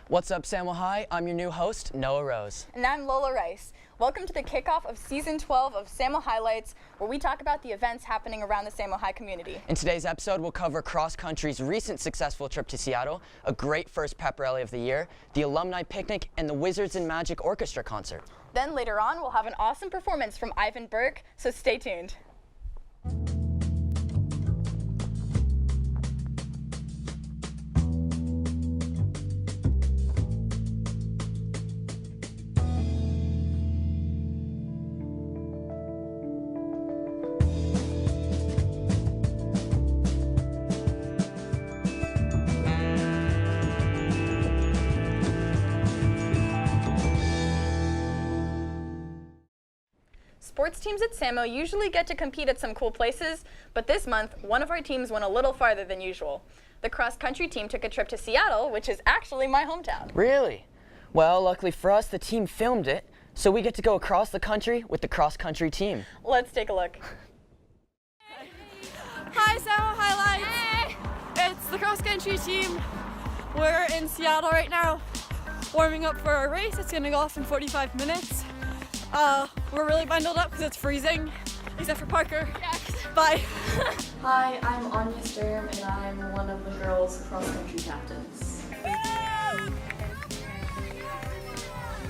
What's up, Samo High? I'm your new host, Noah Rose. And I'm Lola Rice. Welcome to the kickoff of Season 12 of SAMO Highlights, where we talk about the events happening around the SAMO High community. In today's episode, we'll cover Cross Country's recent successful trip to Seattle, a great first Pep Rally of the year, the Alumni Picnic, and the Wizards and Magic Orchestra concert. Then later on, we'll have an awesome performance from Ivan Burke, so stay tuned. Sports teams at SAMO usually get to compete at some cool places, but this month, one of our teams went a little farther than usual. The cross-country team took a trip to Seattle, which is actually my hometown. Really? Well, luckily for us, the team filmed it, so we get to go across the country with the cross-country team. Let's take a look. Hi, SAMO Highlights! Hey. It's the cross-country team. We're in Seattle right now, warming up for our race. It's gonna go off in 45 minutes. We're really bundled up because it's freezing, except for Parker. Yes. Bye. Hi, I'm Anya Sturm, and I'm one of the girls' cross-country captains.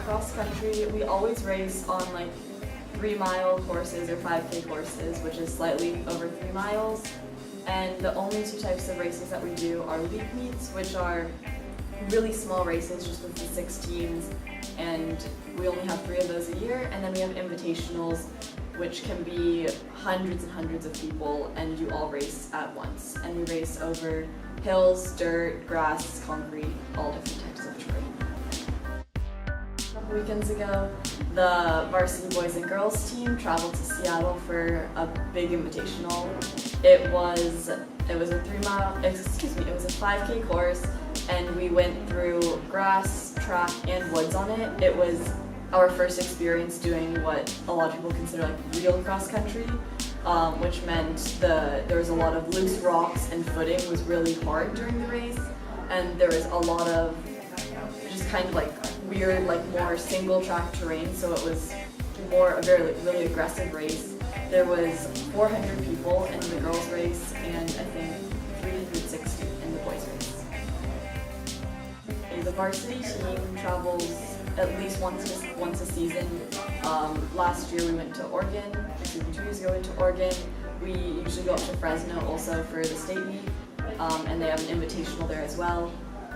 Cross-country, we always race on like 3-mile courses or 5K courses, which is slightly over 3 miles. And the only 2 types of races that we do are league meets, which are really small races just with the 6 teams, and we only have 3 of those a year. And then we have invitationals, which can be hundreds and hundreds of people, and you all race at once. And we race over hills, dirt, grass, concrete, all different types of terrain. A couple weekends ago, the varsity boys and girls team traveled to Seattle for a big invitational. It was a 5K course, and we went through grass, track, and woods on it. It was our first experience doing what a lot of people consider like real cross country, which meant there was a lot of loose rocks, and footing was really hard during the race, and there was a lot of just kind of like weird, like more single track terrain, so it was a really aggressive race. There was 400 people in the girls' race, and I think 360 in the boys' race. The varsity team travels at least once a season. Last year we went to Oregon. 2 years ago we went to Oregon. We usually go up to Fresno also for the state meet, and they have an invitational there as well.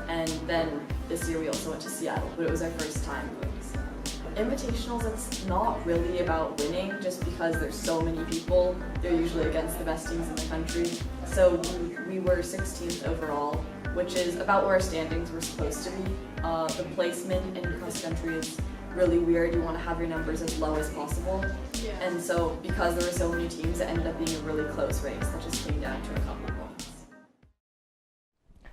And then this year we also went to Seattle, but it was our first time going to Seattle. Invitationals, it's not really about winning, just because there's so many people. They're usually against the best teams in the country. So we were 16th overall, which is about where our standings were supposed to be. The placement in cross country is really weird. You want to have your numbers as low as possible. Yeah. And so because there were so many teams, it ended up being a really close race that just came down to a couple of points.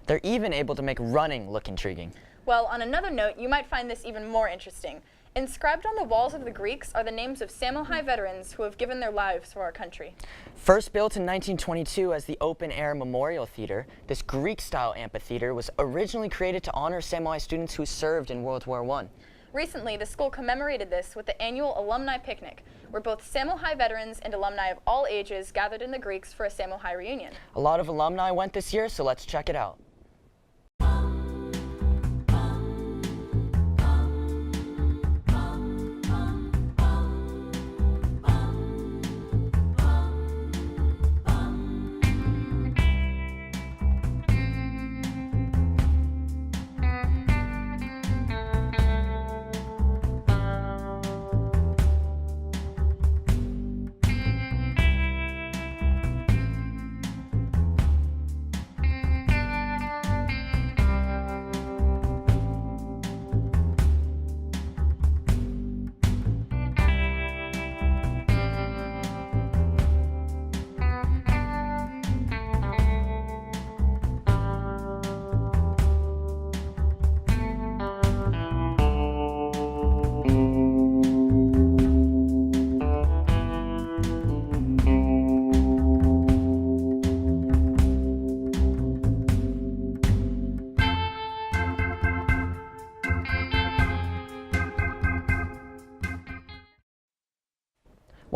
They're even able to make running look intriguing. Well, on another note, you might find this even more interesting. Inscribed on the walls of the Greeks are the names of SAMO High veterans who have given their lives for our country. First built in 1922 as the open-air memorial theater, this Greek-style amphitheater was originally created to honor SAMO High students who served in World War I. Recently, the school commemorated this with the annual Alumni Picnic, where both SAMO High veterans and alumni of all ages gathered in the Greeks for a SAMO High reunion. A lot of alumni went this year, so let's check it out.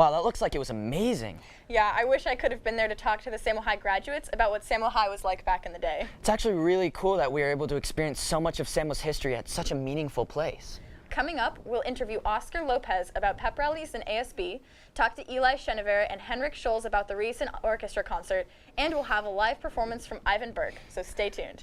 Wow, that looks like it was amazing. Yeah, I wish I could have been there to talk to the SAMO High graduates about what SAMO High was like back in the day. It's actually really cool that we were able to experience so much of SAMO's history at such a meaningful place. Coming up, we'll interview Oscar Lopez about pep rallies and ASB, talk to Eli Chenervert and Heinrik Schulz about the recent orchestra concert, and we'll have a live performance from Ivan Burke, so stay tuned.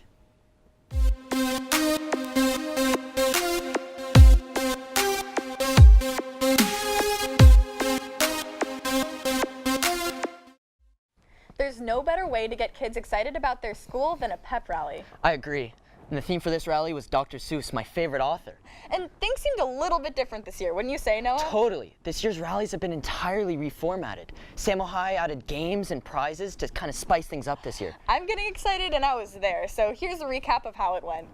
There's no better way to get kids excited about their school than a pep rally. I agree. And the theme for this rally was Dr. Seuss, my favorite author. And things seemed a little bit different this year, wouldn't you say, Noah? Totally. This year's rallies have been entirely reformatted. SAMO High added games and prizes to kind of spice things up this year. I'm getting excited and I was there, so here's a recap of how it went.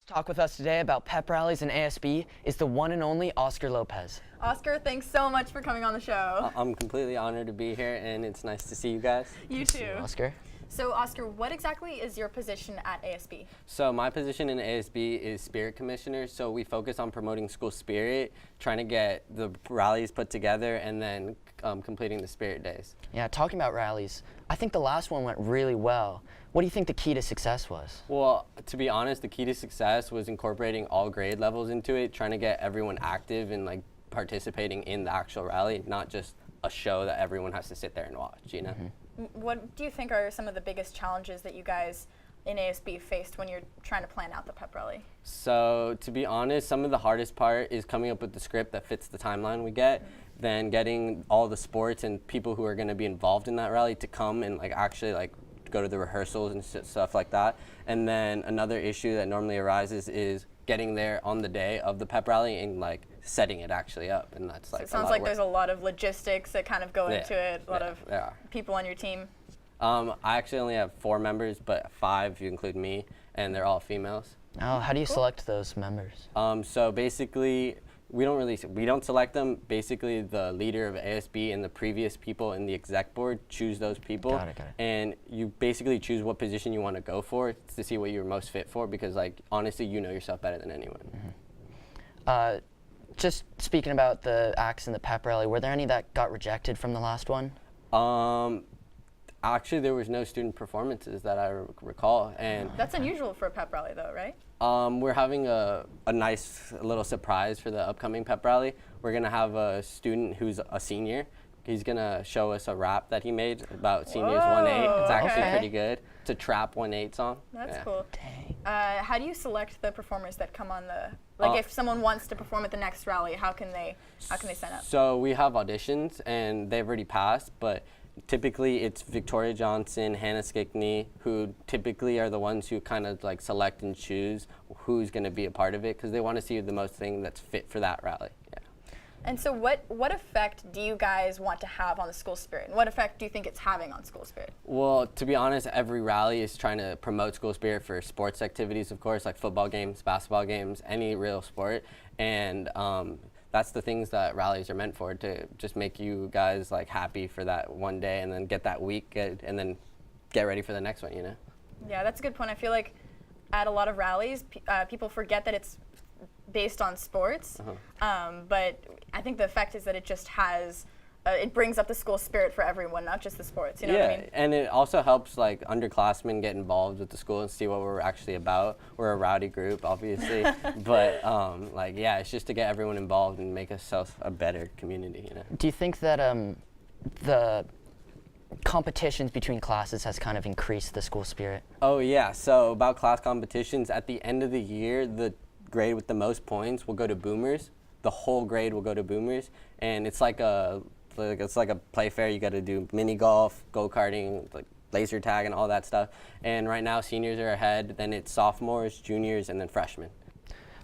Talk with us today about pep rallies and ASB is the one and only Oscar Lopez. Oscar, thanks so much for coming on the show. I'm completely honored to be here, and it's nice to see you guys. You too. Oscar? So, Oscar, what exactly is your position at ASB? So my position in ASB is Spirit Commissioner, so we focus on promoting school spirit, trying to get the rallies put together, and then completing the Spirit Days. Yeah, talking about rallies, I think the last one went really well. What do you think the key to success was? Well, to be honest, the key to success was incorporating all grade levels into it, trying to get everyone active and like participating in the actual rally, not just a show that everyone has to sit there and watch, you know? Mm-hmm. What do you think are some of the biggest challenges that you guys in ASB faced when you're trying to plan out the pep rally? So to be honest, some of the hardest part is coming up with the script that fits the timeline we get, then getting all the sports and people who are going to be involved in that rally to come and like actually like go to the rehearsals and stuff like that. And then another issue that normally arises is getting there on the day of the pep rally and like setting it actually up, and that's like So it sounds like there's a lot of logistics that kind of go into it, a lot of people on your team. I actually only have 4 members, but 5 if you include me, and they're all females. Oh, how do you select those members? So basically, we don't select them. Basically, the leader of ASB and the previous people in the exec board choose those people. Got it. And you basically choose what position you want to go for to see what you're most fit for, because like honestly, you know yourself better than anyone. Mm-hmm. Just speaking about the acts in the pep rally, were there any that got rejected from the last one? Actually, there was no student performances that I recall, and That's unusual for a pep rally though, right? we're having a nice little surprise for the upcoming pep rally. We're gonna have a student who's a senior. He's gonna show us a rap that he made about seniors 1-8. It's actually okay. pretty good. It's a trap 1-8 song. That's Yeah. cool. Dang. How do you select the performers that come on the, like if someone wants to perform at the next rally, how can they sign up? So we have auditions, and they've already passed, but typically it's Victoria Johnson, Hannah Skickney, who typically are the ones who kind of like select and choose who's going to be a part of it, because they want to see the most thing that's fit for that rally. Yeah. And so what effect do you guys want to have on the school spirit? And what effect do you think it's having on school spirit? Well, to be honest, every rally is trying to promote school spirit for sports activities, of course, like football games, basketball games, any real sport. And that's the things that rallies are meant for, to just make you guys like happy for that one day, and then get that week and then get ready for the next one, you know? Yeah, that's a good point. I feel like at a lot of rallies, people forget that it's based on sports, but I think the effect is that it just has, it brings up the school spirit for everyone, not just the sports, you know what I mean? And it also helps like underclassmen get involved with the school and see what we're actually about. We're a rowdy group, obviously, but like, yeah, it's just to get everyone involved and make ourselves a better community, you know? Do you think that the competitions between classes has kind of increased the school spirit? Oh yeah, so about class competitions, at the end of the year, the grade with the most points will go to boomers. The whole grade will go to boomers, and it's like a play fair. You got to do mini golf, go-karting, like laser tag and all that stuff. And right now seniors are ahead, then it's sophomores, juniors, and then freshmen.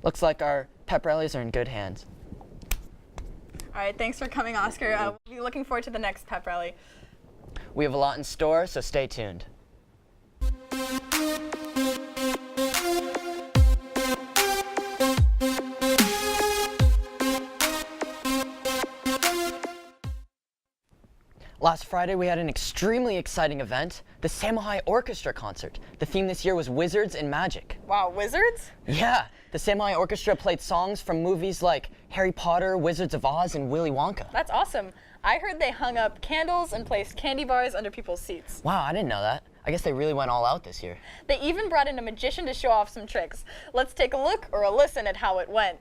Looks like our pep rallies are in good hands. All right, thanks for coming, Oscar. We'll be looking forward to the next pep rally. We have a lot in store, so stay tuned. Last Friday, we had an extremely exciting event, the SAMO Orchestra concert. The theme this year was Wizards and Magic. Wow, wizards? Yeah, the SAMO Orchestra played songs from movies like Harry Potter, Wizards of Oz, and Willy Wonka. That's awesome. I heard they hung up candles and placed candy bars under people's seats. Wow, I didn't know that. I guess they really went all out this year. They even brought in a magician to show off some tricks. Let's take a look or a listen at how it went.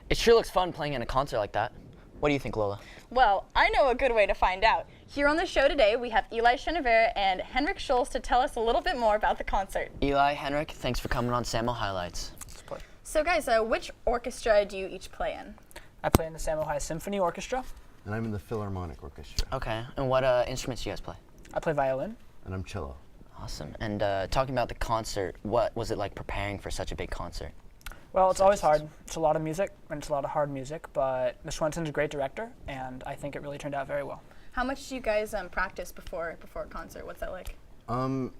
It sure looks fun playing in a concert like that. What do you think, Lola? Well, I know a good way to find out. Here on the show today, we have Eli Chenervert and Heinrik Schulz to tell us a little bit more about the concert. Eli, Henrik, thanks for coming on SAMO Highlights. It's a pleasure. So guys, which orchestra do you each play in? I play in the SAMO Symphony Orchestra. And I'm in the Philharmonic Orchestra. Okay, and what instruments do you guys play? I play violin. And I'm cello. Awesome. And talking about the concert, what was it like preparing for such a big concert? Well, it's always hard. It's a lot of music, and it's a lot of hard music, but Ms. Swenson's a great director, and I think it really turned out very well. How much do you guys practice before a concert? What's that like?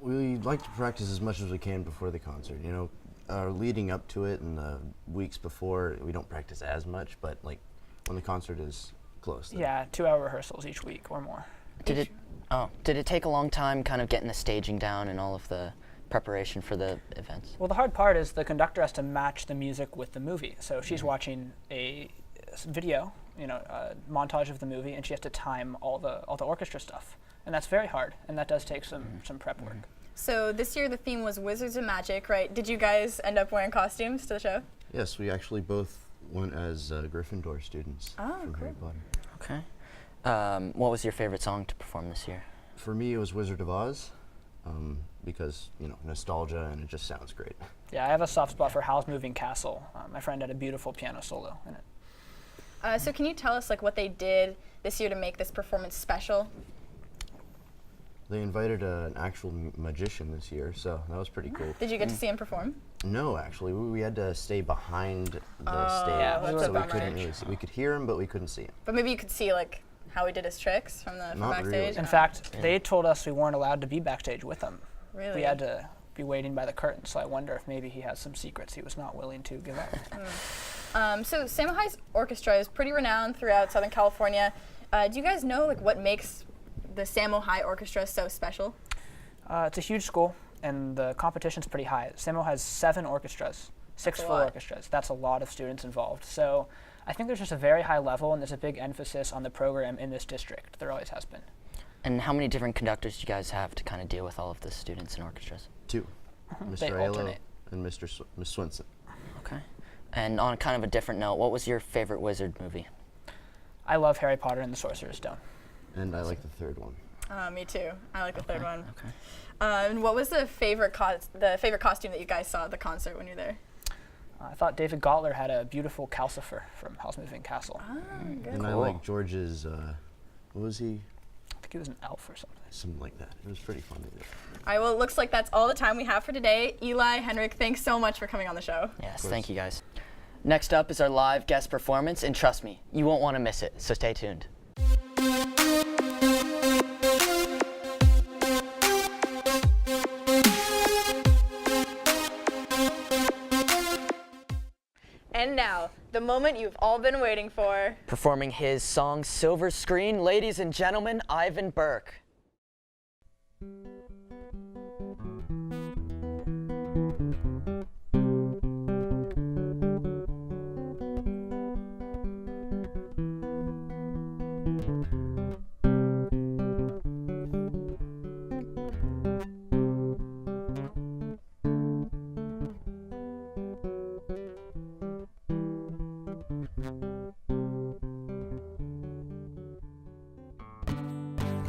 We like to practice as much as we can before the concert. You know, leading up to it and the weeks before, we don't practice as much, but like when the concert is close. Yeah, 2-hour rehearsals each week or more. Did it take a long time kind of getting the staging down and all of the preparation for the events? Well, the hard part is the conductor has to match the music with the movie. So she's watching a video, you know, a montage of the movie, and she has to time all the orchestra stuff, and that's very hard, and that does take some prep work. So this year the theme was Wizards and Magic, right? Did you guys end up wearing costumes to the show? Yes, we actually both went as Gryffindor students from Harry Potter. Okay. What was your favorite song to perform this year? For me, it was Wizard of Oz, because, you know, nostalgia, and it just sounds great. Yeah, I have a soft spot for Howl's Moving Castle. My friend had a beautiful piano solo in it. So can you tell us like what they did this year to make this performance special? They invited an actual magician this year, so that was pretty cool. Did you get to see him perform? No, actually, we had to stay behind the stage, yeah, that's a so we bummer. couldn't really see. We could hear him, but we couldn't see him. But maybe you could see like how he did his tricks from Not backstage. really. In fact, they told us we weren't allowed to be backstage with him. Really? We had to be waiting by the curtain, so I wonder if maybe he has some secrets he was not willing to give up. So SAMO High's orchestra is pretty renowned throughout Southern California. Do you guys know like what makes the SAMO High Orchestra so special? It's a huge school, and the competition's pretty high. SAMO has 7 orchestras, 6 That's a full lot. orchestras. That's a lot of students involved. So I think there's just a very high level, and there's a big emphasis on the program in this district. There always has been. And how many different conductors do you guys have to kind of deal with all of the students and orchestras? 2, They Mr. Aiello alternate. and Miss Swinson. Okay. And on kind of a different note, what was your favorite wizard movie? I love Harry Potter and the Sorcerer's Stone. And I like the third one. Me too. I like the third one. Okay. And what was the favorite costume that you guys saw at the concert when you were there? I thought David Gottler had a beautiful calcifer from Howl's Moving Castle. And I like George's, what was he? I think he was an elf or something. Something like that. It was pretty fun to do. All right, well, it looks like that's all the time we have for today. Eli, Henrik, thanks so much for coming on the show. Yes, thank you guys. Next up is our live guest performance, and trust me, you won't want to miss it, so stay tuned. And now, the moment you've all been waiting for. Performing his song Silver Screen, ladies and gentlemen, Ivan Burke.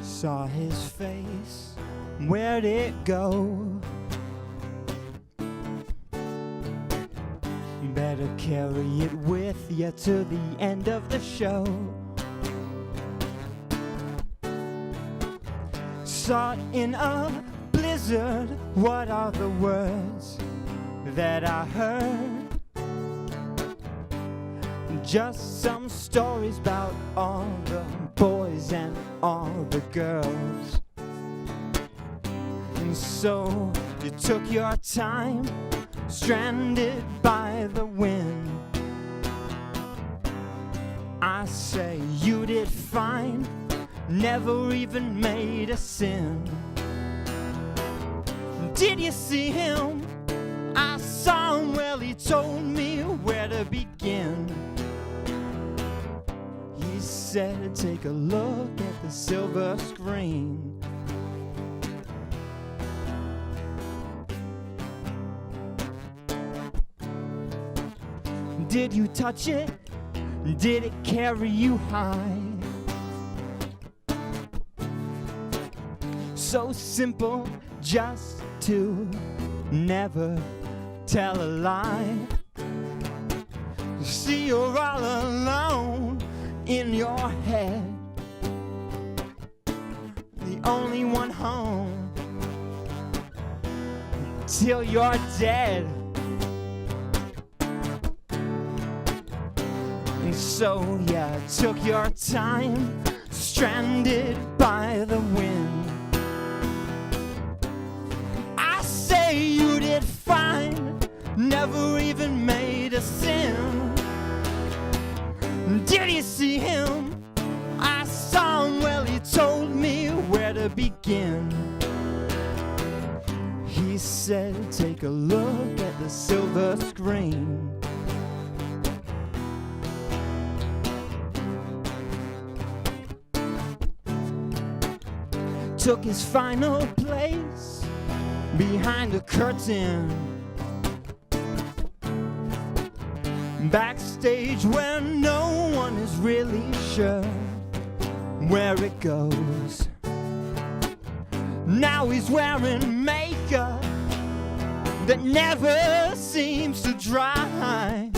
Saw his face, where'd it go? Better carry it with you to the end of the show. Saw it in a blizzard, what are the words that I heard? Just some stories about all the boys and all the girls. And so you took your time, stranded by the wind. I say you did fine, never even made a sin. Did you see him? I saw him, well, he told me where to begin. He said, take a look at the silver screen. Did you touch it? Did it carry you high? So simple, just to never tell a lie. See, you're all alone in your head, the only one home till you're dead. And so, yeah, took your time, stranded by the wind. I say you did fine, never even made a sin. Did you see him? I saw him, well, he told me where to begin. He said, take a look at the silver screen. Took his final place behind a curtain, backstage where no one is really sure where it goes. Now he's wearing makeup that never seems to dry.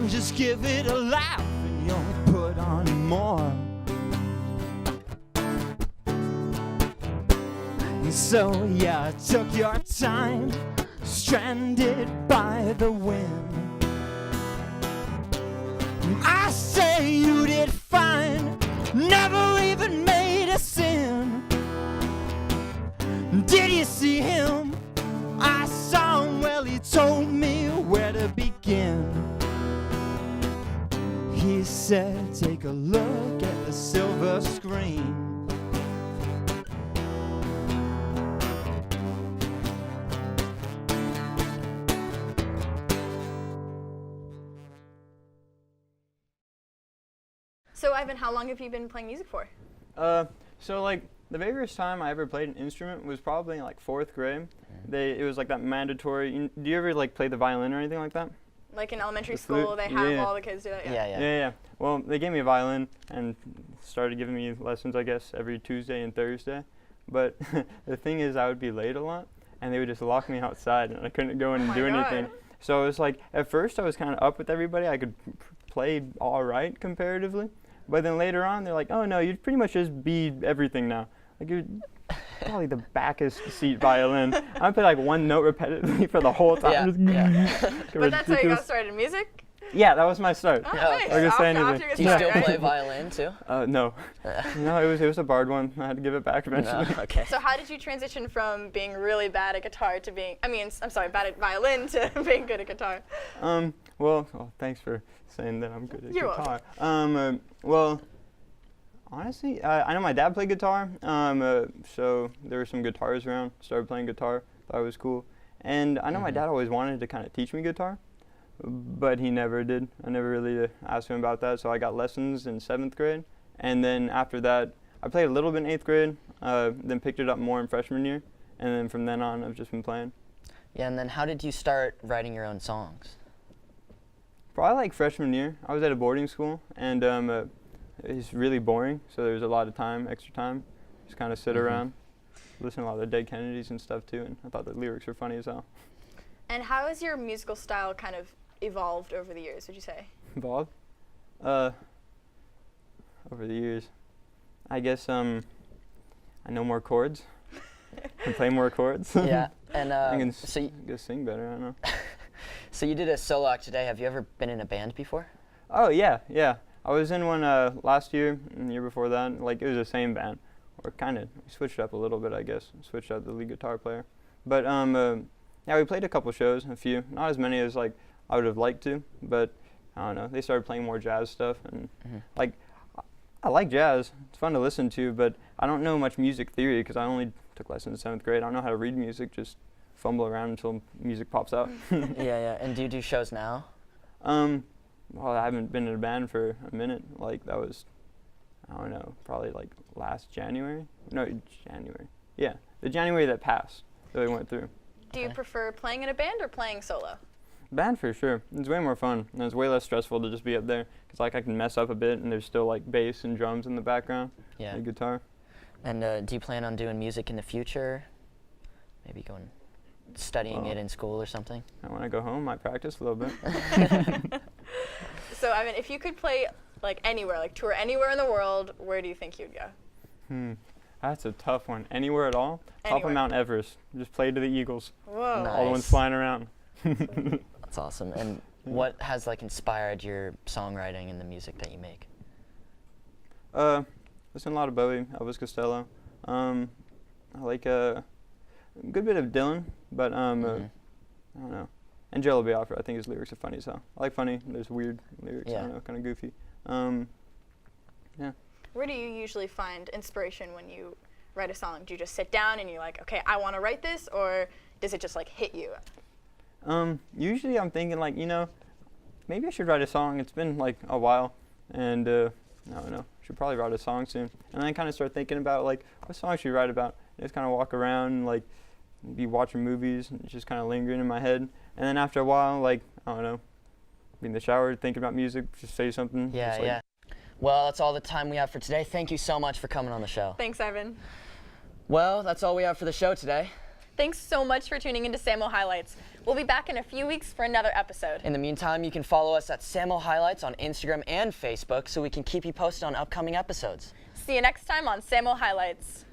Just give it a laugh and you'll put on more. So you took your time, stranded by the wind. I say you did fine, never even made a sin. Did you see him? I saw him, well he told me where to begin. He said, take a look at the silver screen. So Ivan, how long have you been playing music for? So like the very first time I ever played an instrument was probably in like 4th grade. It was like that mandatory. Do you ever like play the violin or anything like that? Like in elementary The flute? school, they have Yeah. all the kids do that. Yeah. Well, they gave me a violin and started giving me lessons, I guess, every Tuesday and Thursday. But the thing is, I would be late a lot, and they would just lock me outside, and I couldn't go in and do anything. So it was like, at first I was kind of up with everybody. I could play all right comparatively. But then later on, they're like, oh no, you'd pretty much just be everything now. Like you're probably the backest seat violin. I play like one note repetitively for the whole time. But that's how you got started in music? Yeah, that was my start. Oh, nice. I was saying After your Do you start, still right? play violin too? No. No, it was a barred one. I had to give it back eventually. No, okay. So how did you transition from being really bad at guitar to being, I'm sorry, bad at violin to being good at guitar? Well, thanks for saying that I'm good at You're guitar. Well, honestly, I know my dad played guitar, so there were some guitars around. Started playing guitar, thought it was cool. And I know my dad always wanted to kind of teach me guitar, but he never did. I never really asked him about that, so I got lessons in 7th grade. And then after that, I played a little bit in 8th grade, then picked it up more in freshman year, and then from then on, I've just been playing. Yeah, and then how did you start writing your own songs? Probably like freshman year. I was at a boarding school, and it's really boring, so there's a lot of time, extra time. Just kind of sit around, listen to a lot of the Dead Kennedys and stuff too, and I thought the lyrics were funny as hell. And how has your musical style kind of evolved over the years, would you say? Evolved? Over the years. I guess I know more chords. I play more chords. Yeah, and I can so sing better, I don't know. So you did a solo act today. Have you ever been in a band before? Oh, yeah. I was in one last year and the year before that. Like, it was the same band. Or kind of, we switched up a little bit, I guess. Switched out the lead guitar player. But, yeah, we played a couple shows, a few. Not as many as, like, I would have liked to. But, I don't know, they started playing more jazz stuff. And, like, I like jazz. It's fun to listen to, but I don't know much music theory because I only took lessons in 7th grade. I don't know how to read music, just fumble around until music pops out. Yeah. And do you do shows now? Well, I haven't been in a band for a minute. Like, that was, I don't know, probably like last January? No, January. Yeah, the January that passed that we went through. Do you prefer playing in a band or playing solo? Band for sure. It's way more fun. And it's way less stressful to just be up there. Because, like, I can mess up a bit and there's still, like, bass and drums in the background. Yeah. And guitar. And do you plan on doing music in the future? Maybe studying it in school or something? When I go home, I practice a little bit. So, Ivan, if you could play, like, anywhere, like, tour anywhere in the world, where do you think you'd go? That's a tough one. Anywhere at all? Top Anywhere. of Mount Everest. Just play to the Eagles. Whoa. Nice. All the ones flying around. That's awesome. And what has, like, inspired your songwriting and the music that you make? Listen to a lot of Bowie, Elvis Costello. I like a good bit of Dylan, but I don't know. And Jello Biafra, I think his lyrics are funny as hell. I like funny. There's weird lyrics. I don't know, kind of goofy. Yeah. Where do you usually find inspiration when you write a song? Do you just sit down and you're like, okay, I want to write this, or does it just like hit you? Usually I'm thinking like, maybe I should write a song. It's been like a while, and I don't know. Should probably write a song soon. And then I kind of start thinking about like, what song should I write about? And just kind of walk around and like be watching movies and just kind of lingering in my head. And then after a while, like, I don't know, be in the shower thinking about music, just say something. Yeah. Well, that's all the time we have for today. Thank you so much for coming on the show. Thanks, Ivan. Well, that's all we have for the show today. Thanks so much for tuning into SAMO Highlights. We'll be back in a few weeks for another episode. In the meantime, you can follow us at SAMO Highlights on Instagram and Facebook so we can keep you posted on upcoming episodes. See you next time on SAMO Highlights.